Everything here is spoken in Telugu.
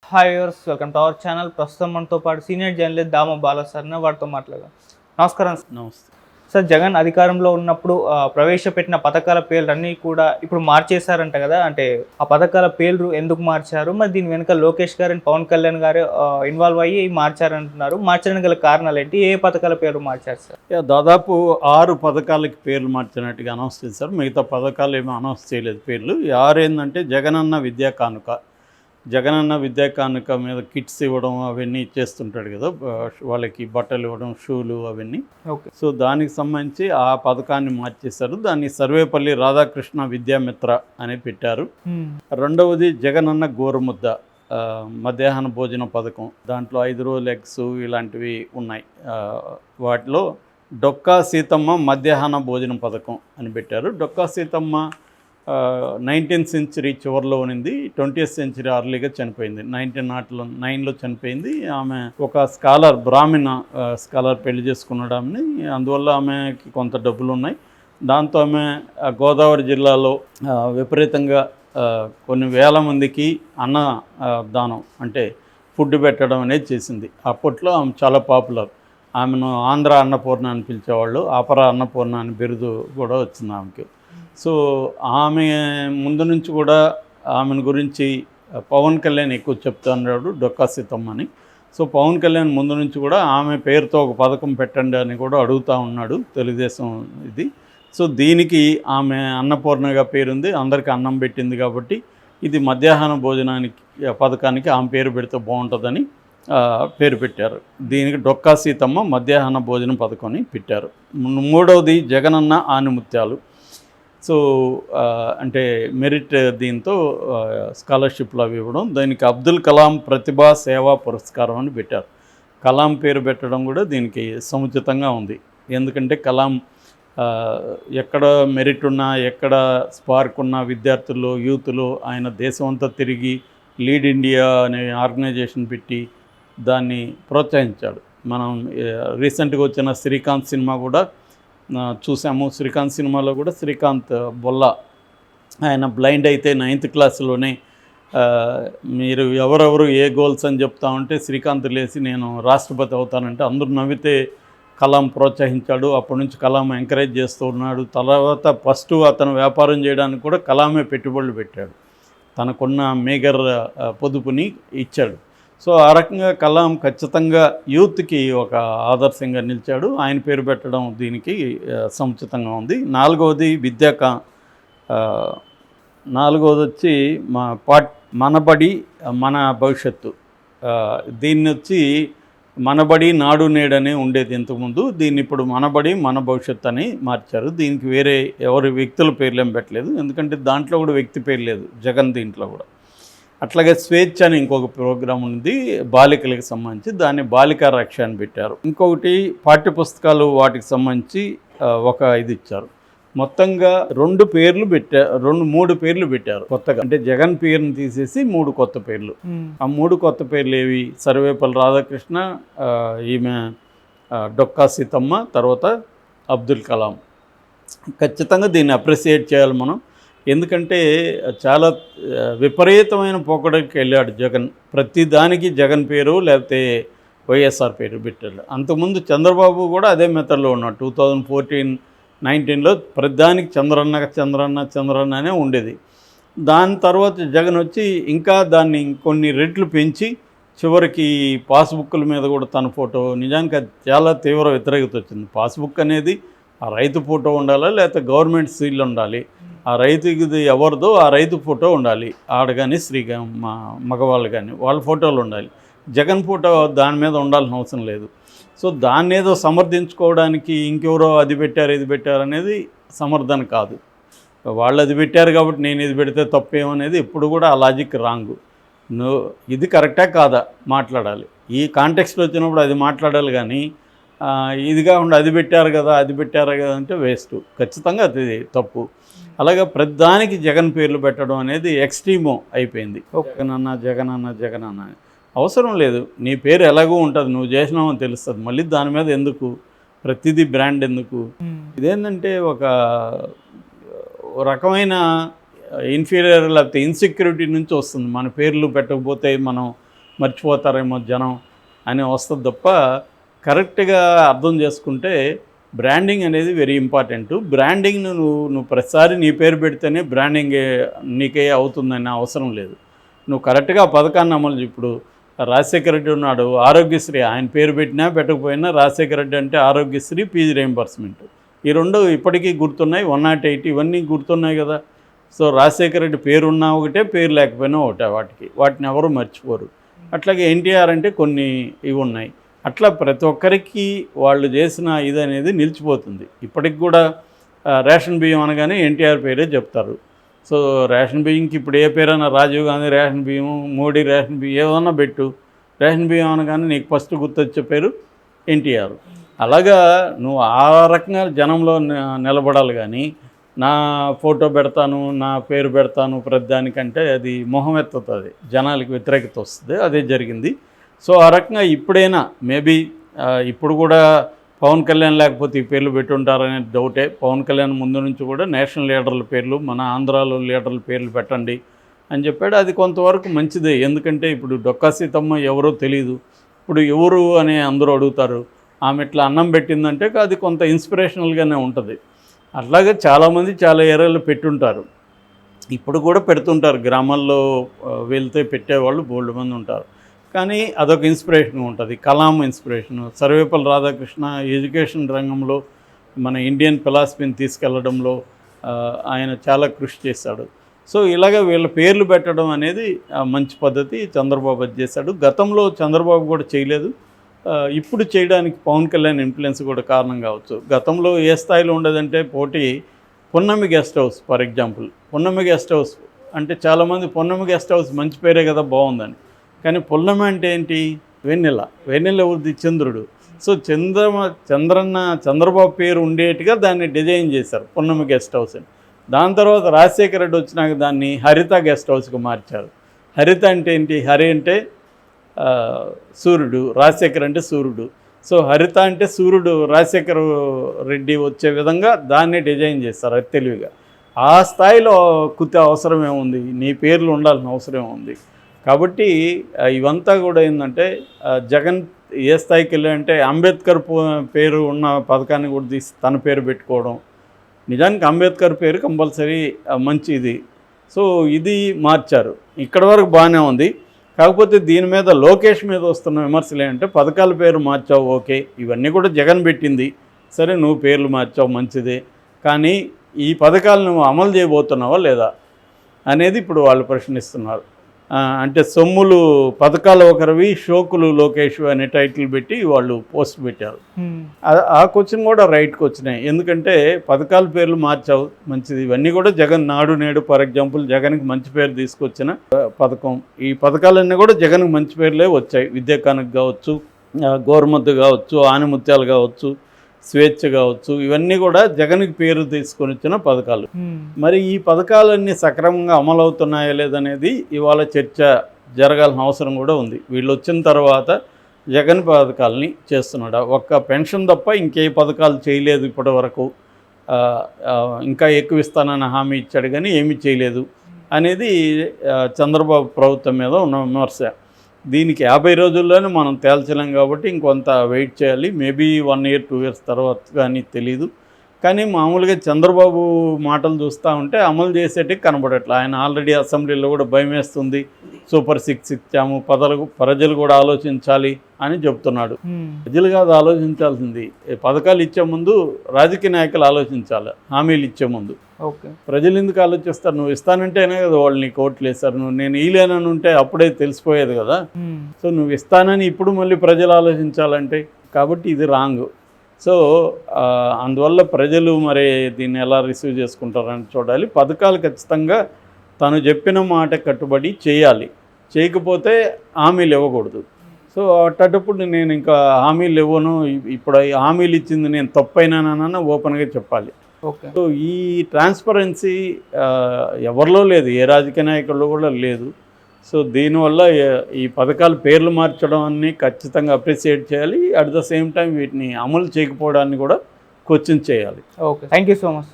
Hi viewers, welcome to our channel. ప్రస్తుతం మనతో పాటు సీనియర్ జర్నలిస్ట్ దామ బాలా సార్ వారితో మాట్లాడదాం. నమస్కారం సార్. నమస్తే సార్, జగన్ అధికారంలో ఉన్నప్పుడు ప్రవేశపెట్టిన పథకాల పేర్లన్నీ కూడా ఇప్పుడు మార్చేశారంట కదా. అంటే ఆ పథకాల పేర్లు ఎందుకు మార్చారు, మరి దీని వెనుక లోకేష్ గారు అండ్ పవన్ కళ్యాణ్ గారు ఇన్వాల్వ్ అయ్యి మార్చారంటున్నారు. మార్చడానికి గల కారణాలు ఏంటి, ఏ పథకాల పేర్లు మార్చారు సార్? దాదాపు 6 పథకాలకి పేర్లు మార్చినట్టుగా అనౌన్స్ చేశారు. మిగతా పథకాలు ఏమీ అనౌన్స్ చేయలేదు పేర్లు. 6 ఏంటంటే జగనన్న విద్యా కానుక, జగనన్న విద్యా కానుక మీద కిట్స్ ఇవ్వడం అవన్నీ ఇచ్చేస్తుంటాడు కదా, వాళ్ళకి బట్టలు ఇవ్వడం, షూలు అవన్నీ. ఓకే. సో దానికి సంబంధించి ఆ పథకాన్ని మార్చేశారు. దాన్ని సర్వేపల్లి రాధాకృష్ణ విద్యామిత్ర అని పెట్టారు. రెండవది జగనన్న గోరుముద్ద మధ్యాహ్న భోజన పథకం. దాంట్లో 5 రోజులు ఎగ్స్ ఇలాంటివి ఉన్నాయి. వాటిలో డొక్కా సీతమ్మ మధ్యాహ్న భోజన పథకం అని పెట్టారు. డొక్కా సీతమ్మ 19th సెంచరీ చివరిలో ఉన్నింది, 20th సెంచరీ అర్లీగా చనిపోయింది. 1909లో చనిపోయింది. ఆమె ఒక స్కాలర్, బ్రాహ్మణ స్కాలర్ పెళ్లి చేసుకున్నాడు ఆమెని. అందువల్ల ఆమెకి కొంత డబ్బులు ఉన్నాయి. దాంతో ఆమె గోదావరి జిల్లాలో విపరీతంగా కొన్ని వేల మందికి అన్న దానం అంటే ఫుడ్ పెట్టడం అనేది చేసింది. అప్పట్లో ఆమె చాలా పాపులర్. ఆమెను ఆంధ్ర అన్నపూర్ణ అని పిలిచేవాళ్ళు. అపర అన్నపూర్ణ అని బిరుదు కూడా వచ్చింది ఆమెకి. సో ఆమె ముందు నుంచి కూడా ఆమెను గురించి పవన్ కళ్యాణ్ ఎక్కువ చెప్తున్నాడు, డొక్కా సీతమ్మ అని. సో పవన్ కళ్యాణ్ ముందు నుంచి కూడా ఆమె పేరుతో ఒక పథకం పెట్టండి అని కూడా అడుగుతూ ఉన్నాడు, తెలుగుదేశం ఇది. సో దీనికి ఆమె అన్నపూర్ణగా పేరుంది, అందరికీ అన్నం పెట్టింది కాబట్టి ఇది మధ్యాహ్న భోజనానికి పథకానికి ఆమె పేరు పెడితే బాగుంటుందని పేరు పెట్టారు. దీనికి డొక్కా సీతమ్మ మధ్యాహ్న భోజన పథకం అని పెట్టారు. మూడవది జగనన్న ఆనిముత్యాలు. సో అంటే మెరిట్ దీంతో స్కాలర్షిప్లు అవి ఇవ్వడం. దానికి అబ్దుల్ కలాం ప్రతిభా సేవా పురస్కారం అని పెట్టారు. కలాం పేరు పెట్టడం కూడా దీనికి సముచితంగా ఉంది. ఎందుకంటే కలాం ఎక్కడ మెరిట్ ఉన్నా, ఎక్కడ స్పార్క్ ఉన్న విద్యార్థులు, యూత్లో ఆయన దేశం అంతా తిరిగి లీడ్ ఇండియా అనే ఆర్గనైజేషన్ పెట్టి దాన్ని ప్రోత్సహించాడు. మనం రీసెంట్గా వచ్చిన శ్రీకాంత్ సినిమా కూడా చూసాము. శ్రీకాంత్ సినిమాలో కూడా శ్రీకాంత్ బొల్ల ఆయన బ్లైండ్ అయితే 9th క్లాస్లోనే మీరు ఎవరెవరు ఏ గోల్స్ అని చెప్తా ఉంటే శ్రీకాంత్ లేచి నేను రాష్ట్రపతి అవుతానంటే అందరూ నవ్వితే కలాం ప్రోత్సహించాడు. అప్పటి నుంచి కలాం ఎంకరేజ్ చేస్తూ ఉన్నాడు. తర్వాత ఫస్ట్ అతను వ్యాపారం చేయడానికి కూడా కలామే పెట్టుబడులు పెట్టాడు. తనకున్న మేగర్ పొదుపుని ఇచ్చాడు. సో ఆ రకంగా కలాం ఖచ్చితంగా యూత్కి ఒక ఆదర్శంగా నిలిచాడు. ఆయన పేరు పెట్టడం దీనికి సముచితంగా ఉంది. నాలుగవది నాలుగవది వచ్చి మనబడి మన భవిష్యత్తు. దీన్ని వచ్చి మనబడి నాడు నేడనే ఉండేది ఇంతకుముందు. దీన్ని ఇప్పుడు మనబడి మన భవిష్యత్తు అని మార్చారు. దీనికి వేరే ఎవరి వ్యక్తుల పేర్లు ఏం పెట్టలేదు, ఎందుకంటే దాంట్లో కూడా వ్యక్తి పేరు లేదు జగన్ దీంట్లో కూడా. అట్లాగే స్వేచ్ఛ అని ఇంకొక ప్రోగ్రాం ఉంది బాలికలకు సంబంధించి, దాన్ని బాలికా రక్ష అని పెట్టారు. ఇంకొకటి పాఠ్యపుస్తకాలు వాటికి సంబంధించి ఒక ఇది ఇచ్చారు. మొత్తంగా 3 పేర్లు పెట్టారు కొత్తగా. అంటే జగన్ పేరుని తీసేసి 3 కొత్త పేర్లు. ఆ 3 కొత్త పేర్లు ఏవి? సర్వేపల్లి రాధాకృష్ణ, ఈమె డొక్కా సీతమ్మ, తర్వాత అబ్దుల్ కలాం. ఖచ్చితంగా దీన్ని అప్రిసియేట్ చేయాలి మనం. ఎందుకంటే చాలా విపరీతమైన పోకడకి వెళ్ళాడు జగన్. ప్రతిదానికి జగన్ పేరు లేకపోతే వైఎస్ఆర్ పేరు పెట్టాడు. అంతకుముందు చంద్రబాబు కూడా అదే మెథడ్లో ఉన్నాడు. 2014-19లో ప్రతిదానికి చంద్రన్న అనే ఉండేది. దాని తర్వాత జగన్ వచ్చి ఇంకా దాన్ని కొన్ని రెట్లు పెంచి చివరికి పాస్బుక్ల మీద కూడా తన ఫోటో, నిజానికి అది చాలా తీవ్ర వ్యతిరేకత వచ్చింది. పాస్బుక్ అనేది ఆ రైతు ఫోటో ఉండాలి, లేకపోతే గవర్నమెంట్ సీల్ ఉండాలి. ఆ రైతుకి ఎవరిదో ఆ రైతు ఫోటో ఉండాలి. ఆడ కానీ స్త్రీ మగవాళ్ళు కానీ వాళ్ళ ఫోటోలు ఉండాలి. జగన్ ఫోటో దాని మీద ఉండాల్సిన అవసరం లేదు. సో దాన్ని ఏదో సమర్థించుకోవడానికి ఇంకెవరో అది పెట్టారు ఇది పెట్టారు అనేది సమర్థన కాదు. వాళ్ళు అది పెట్టారు కాబట్టి నేను ఇది పెడితే తప్పేమనేది ఎప్పుడు కూడా ఆ లాజిక్ రాంగు. ఇది కరెక్టా కాదా మాట్లాడాలి. ఈ కాంటెక్స్ట్లో వచ్చినప్పుడు అది మాట్లాడాలి. కానీ ఇది కాకుండా అది పెట్టారు కదా అంటే వేస్ట్. ఖచ్చితంగా అది తప్పు. అలాగే ప్రతిదానికి జగన్ పేర్లు పెట్టడం అనేది ఎక్స్ట్రీమో అయిపోయింది. జగనన్న అవసరం లేదు. నీ పేరు ఎలాగో ఉంటుంది, నువ్వు చేసినావని తెలుస్తుంది. మళ్ళీ దాని మీద ఎందుకు ప్రతిదీ బ్రాండ్ ఎందుకు? ఇదేంటంటే ఒక రకమైన ఇన్ఫీరియర్ లేకపోతే ఇన్సెక్యూరిటీ నుంచి వస్తుంది. మన పేర్లు పెట్టకపోతే మనం మర్చిపోతారేమో జనం అని వస్తుంది తప్ప కరెక్ట్గా అర్థం చేసుకుంటే బ్రాండింగ్ అనేది వెరీ ఇంపార్టెంట్. బ్రాండింగ్ను నువ్వు ప్రతిసారి నీ పేరు పెడితేనే బ్రాండింగ్ నీకే అవుతుందనే అవసరం లేదు. నువ్వు కరెక్ట్గా ఆ పథకాన్ని అమలు ఇప్పుడు రాజశేఖర రెడ్డి ఉన్నాడు, ఆరోగ్యశ్రీ ఆయన పేరు పెట్టినా పెట్టకపోయినా రాజశేఖర రెడ్డి అంటే ఆరోగ్యశ్రీ, ఫీజు రీయింబర్స్మెంట్, ఈ రెండు ఇప్పటికీ గుర్తున్నాయి. 108 ఇవన్నీ గుర్తున్నాయి కదా. సో రాజశేఖర రెడ్డి పేరు ఉన్నా ఒకటే, పేరు లేకపోయినా ఒకటే, వాటిని ఎవరు మర్చిపోరు. అట్లాగే ఎన్టీఆర్ అంటే కొన్ని ఇవి ఉన్నాయి. అట్లా ప్రతి ఒక్కరికి వాళ్ళు చేసిన ఇది అనేది నిలిచిపోతుంది. ఇప్పటికి కూడా రేషన్ బియ్యం అనగానే ఎన్టీఆర్ పేరే చెప్తారు. సో రేషన్ బియ్యంకి ఇప్పుడు ఏ పేరైనా రాజీవ్ గాంధీ రేషన్ బియ్యం, మోడీ రేషన్ బియ్యం ఏదన్నా పెట్టు, రేషన్ బియ్యం అనగానే నీకు ఫస్ట్ గుర్తొచ్చే పేరు ఎన్టీఆర్. అలాగా నువ్వు ఆ రకంగా జనంలో నిలబడాలి. కానీ నా ఫోటో పెడతాను, నా పేరు పెడతాను ప్రతిదానికంటే అది మొహం ఎత్తుతుంది, జనాలకి వ్యతిరేకత వస్తుంది. అదే జరిగింది. సో ఆ రకంగా ఇప్పుడైనా మేబీ ఇప్పుడు కూడా పవన్ కళ్యాణ్ లేకపోతే ఈ పేర్లు పెట్టుంటారనే డౌటే. పవన్ కళ్యాణ్ ముందు నుంచి కూడా నేషనల్ లీడర్ల పేర్లు, మన ఆంధ్రాలో లీడర్ల పేర్లు పెట్టండి అని చెప్పాడు. అది కొంతవరకు మంచిదే. ఎందుకంటే ఇప్పుడు డొక్కా సీతమ్మ ఎవరో తెలియదు, ఇప్పుడు ఎవరు అని అందరూ అడుగుతారు. ఆమె ఇట్లా అన్నం పెట్టిందంటే అది కొంత ఇన్స్పిరేషనల్గానే ఉంటుంది. అట్లాగే చాలామంది చాలా ఏరియాలో పెట్టుంటారు, ఇప్పుడు కూడా పెడుతుంటారు. గ్రామాల్లో వెళ్తే పెట్టేవాళ్ళు బోల్డ్ మంది ఉంటారు. కానీ అదొక ఇన్స్పిరేషన్ ఉంటుంది. కలాం ఇన్స్పిరేషను, సర్వేపల్లి రాధాకృష్ణ ఎడ్యుకేషన్ రంగంలో మన ఇండియన్ ఫిలాసఫీని తీసుకెళ్లడంలో ఆయన చాలా కృషి చేశాడు. సో ఇలాగ వీళ్ళ పేర్లు పెట్టడం అనేది మంచి పద్ధతి. చంద్రబాబు అది చేశాడు. గతంలో చంద్రబాబు కూడా చేయలేదు, ఇప్పుడు చేయడానికి పవన్ కళ్యాణ్ ఇన్ఫ్లుయెన్స్ కూడా కారణం కావచ్చు. గతంలో ఏ స్థాయిలో ఉండదంటే పోటీ పున్నమి గెస్ట్ హౌస్ ఫర్ ఎగ్జాంపుల్. పున్నమి గెస్ట్ హౌస్ అంటే చాలామంది పున్నమి గెస్ట్ హౌస్ మంచి పేరే కదా బాగుందని, కానీ పున్నమి అంటే ఏంటి? వెన్నెల. వెన్నెల ఎవరిది? చంద్రుడు. సో చంద్రబాబు పేరు ఉండేట్టుగా దాన్ని డిజైన్ చేశారు పున్నమి గెస్ట్ హౌస్ అని. దాని తర్వాత రాజశేఖర రెడ్డి వచ్చినాక దాన్ని హరిత గెస్ట్ హౌస్కి మార్చారు. హరిత అంటే ఏంటి? హరి అంటే సూర్యుడు, రాజశేఖర్ అంటే సూర్యుడు. సో హరిత అంటే సూర్యుడు రాజశేఖర రెడ్డి వచ్చే విధంగా దాన్ని డిజైన్ చేస్తారు. అది తెలివిగా. ఆ స్థాయిలో కుతే అవసరం ఏముంది? నీ పేర్లు ఉండాల్సిన అవసరం ఏముంది? కాబట్టి ఇవంతా కూడా ఏంటంటే జగన్ ఏ స్థాయికి వెళ్ళాయంటే అంబేద్కర్ పేరు ఉన్న పథకాన్ని కూడా తీసి తన పేరు పెట్టుకోవడం. నిజానికి అంబేద్కర్ పేరు కంపల్సరీ మంచిది. సో ఇది మార్చారు. ఇక్కడ వరకు బాగానే ఉంది. కాకపోతే దీని మీద లోకేష్ మీద వస్తున్న విమర్శలు ఏంటంటే పథకాల పేరు మార్చావు, ఓకే, ఇవన్నీ కూడా జగన్ పెట్టింది, సరే నువ్వు పేర్లు మార్చావు మంచిదే, కానీ ఈ పథకాలు నువ్వు అమలు చేయబోతున్నావా లేదా అనేది ఇప్పుడు వాళ్ళు ప్రశ్నిస్తున్నారు. అంటే సొమ్ములు పథకాలు ఒకరివి, షోకులు లోకేష్ అనే టైటిల్ పెట్టి వాళ్ళు పోస్ట్ పెట్టారు. ఆ క్వశ్చన్ కూడా రైట్కి వచ్చినాయి. ఎందుకంటే పథకాల పేర్లు మార్చావు మంచిది, ఇవన్నీ కూడా జగన్ నాడు నేడు ఫర్ ఎగ్జాంపుల్ జగన్కి మంచి పేరు తీసుకొచ్చిన పథకం. ఈ పథకాలన్నీ కూడా జగన్కి మంచి పేర్లే వచ్చాయి. విద్యా కానుక కావచ్చు, గోరుముద్ద కావచ్చు, ఆనిముత్యాలు కావచ్చు, స్వేచ్ఛ కావచ్చు, ఇవన్నీ కూడా జగన్కి పేరు తీసుకొని వచ్చిన పథకాలు. మరి ఈ పథకాలన్నీ సక్రమంగా అమలు అవుతున్నాయా లేదనేది ఇవాళ చర్చ జరగాల్సిన అవసరం కూడా ఉంది. వీళ్ళు వచ్చిన తర్వాత జగన్ పథకాలని చేస్తున్నాడు. ఒక్క పెన్షన్ తప్ప ఇంకే పథకాలు చేయలేదు ఇప్పటి వరకు. ఇంకా ఎక్కువ ఇస్తానని హామీ ఇచ్చాడు కానీ ఏమీ చేయలేదు అనేది చంద్రబాబు ప్రభుత్వం మీద ఉన్న విమర్శ. దీనికి 50 రోజుల్లోనే మనం తేల్చలేం కాబట్టి ఇంకొంత వెయిట్ చేయాలి. మేబీ 1 year 2 years తర్వాత కానీ తెలీదు. కానీ మామూలుగా చంద్రబాబు మాటలు చూస్తూ ఉంటే అమలు చేసేటివి కనబడట్లా. ఆయన ఆల్రెడీ అసెంబ్లీలో కూడా భయం వేస్తుంది, సూపర్ 6 ఇచ్చాము, ప్రజలు కూడా ఆలోచించాలి అని చెప్తున్నాడు. ప్రజలు కాదు ఆలోచించాల్సింది, పథకాలు ఇచ్చే ముందు రాజకీయ నాయకులు ఆలోచించాలి. హామీలు ఇచ్చే ముందు ప్రజలు ఎందుకు ఆలోచిస్తారు? నువ్వు ఇస్తానంటేనే కదా వాళ్ళు నీకు ఓట్లు వేస్తారు. నేను ఈలేనని ఉంటే అప్పుడే తెలిసిపోయేది కదా. సో నువ్వు ఇస్తానని ఇప్పుడు మళ్ళీ ప్రజలు ఆలోచించాలంటే, కాబట్టి ఇది రాంగ్. సో అందువల్ల ప్రజలు మరి దీన్ని ఎలా రిసీవ్ చేసుకుంటారని చూడాలి. పథకాలు ఖచ్చితంగా తను చెప్పిన మాట కట్టుబడి చేయాలి, చేయకపోతే హామీలు ఇవ్వకూడదు. సో అట్టప్పుడు నేను ఇంకా హామీలు ఇవ్వను, ఇప్పుడు హామీలు ఇచ్చింది నేను తప్పైనానన్నా ఓపెన్గా చెప్పాలి. సో ఈ ట్రాన్స్పరెన్సీ ఎవరిలో లేదు, ఏ రాజకీయ నాయకుల్లో కూడా లేదు. సో దీనివల్ల ఈ పథకాల పేర్లు మార్చడం అన్ని ఖచ్చితంగా అప్రిషియేట్ చేయాలి. అట్ ద సేమ్ టైం వీటిని అమలు చేయకపోవడాన్ని కూడా క్వశ్చన్ చేయాలి. Okay, thank you so much.